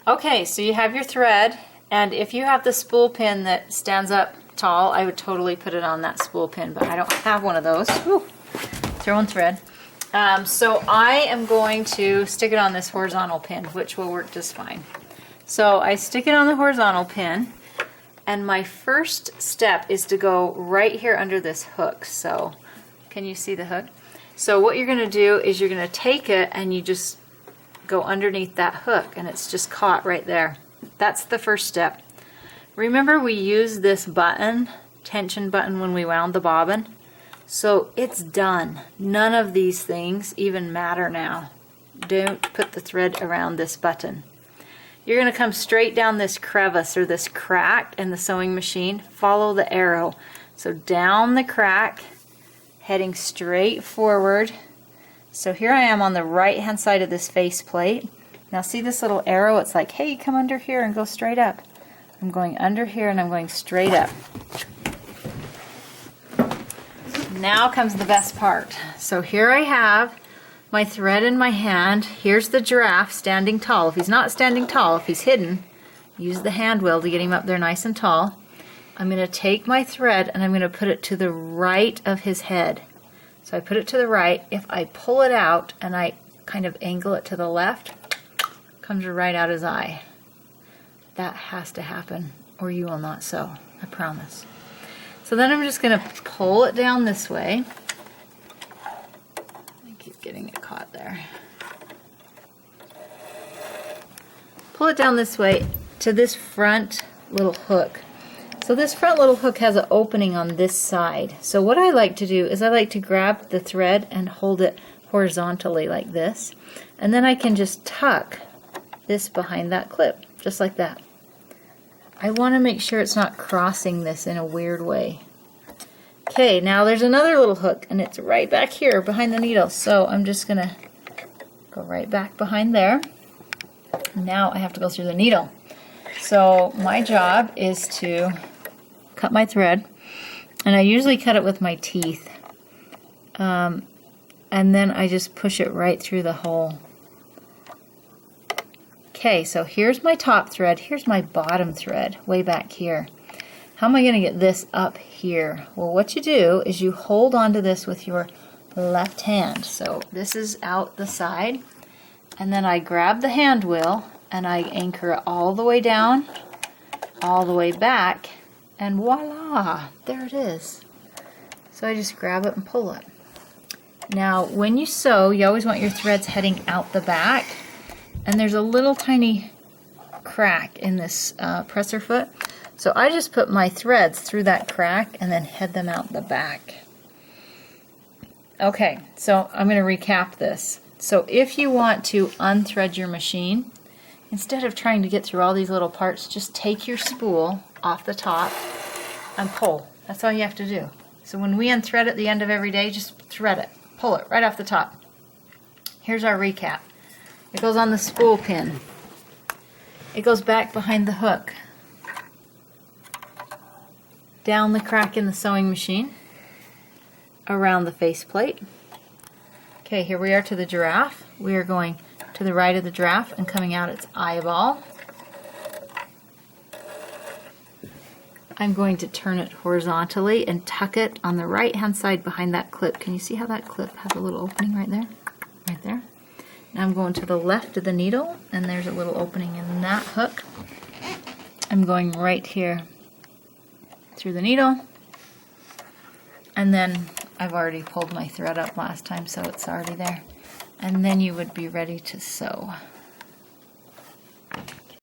Okay, so you have your thread, and if you have the spool pin that stands up tall, I would totally put it on that spool pin, but I don't have one of those. Whew. Throwing thread. So I am going to stick it on this horizontal pin, which will work just fine. So I stick it on the horizontal pin, and my first step is to go right here under this hook. So can you see the hook? So what you're going to do is you're going to take it and you just go underneath that hook, and it's just caught right there. That's the first step. Remember, we used this button, tension button, when we wound the bobbin. So it's done. None of these things even matter now. Don't put the thread around this button. You're going to come straight down this crevice or this crack in the sewing machine. Follow the arrow. So down the crack, heading straight forward. So here I am on the right hand side of this face plate. Now see this little arrow? It's like, hey, come under here and go straight up. I'm going under here and I'm going straight up. Now comes the best part. So here I have my thread in my hand. Here's the giraffe standing tall. If he's not standing tall, if he's hidden, use the hand wheel to get him up there nice and tall. I'm going to take my thread and I'm going to put it to the right of his head. So I put it to the right. If I pull it out and I kind of angle it to the left, it comes right out his eye. That has to happen or you will not sew, I promise. So then I'm just going to pull it down this way. I keep getting it caught there. Pull it down this way to this front little hook. So this front little hook has an opening on this side. So what I like to do is I like to grab the thread and hold it horizontally like this. And then I can just tuck this behind that clip, just like that. I want to make sure it's not crossing this in a weird way. Okay, now there's another little hook and it's right back here behind the needle. So I'm just going to go right back behind there. Now I have to go through the needle. So my job is to cut my thread, and I usually cut it with my teeth, and then I just push it right through the hole. Okay, so here's my top thread, here's my bottom thread way back here. How am I going to get this up here? Well, what you do is you hold onto this with your left hand. So this is out the side, and then I grab the hand wheel and I anchor it all the way down, all the way back, and voila, there it is. So I just grab it and pull it. Now when you sew, you always want your threads heading out the back, and there's a little tiny crack in this presser foot. So I just put my threads through that crack and then head them out the back. Okay, so I'm going to recap this. So if you want to unthread your machine, instead of trying to get through all these little parts, just take your spool off the top and pull. That's all you have to do. So when we unthread at the end of every day, just thread it. Pull it right off the top. Here's our recap. It goes on the spool pin. It goes back behind the hook. Down the crack in the sewing machine. Around the faceplate. Okay, here we are to the giraffe. We are going to the right of the giraffe and coming out its eyeball. I'm going to turn it horizontally and tuck it on the right hand side behind that clip. Can you see how that clip has a little opening right there? Right there. Now I'm going to the left of the needle, and there's a little opening in that hook. I'm going right here through the needle, and then I've already pulled my thread up last time, so it's already there. And then you would be ready to sew.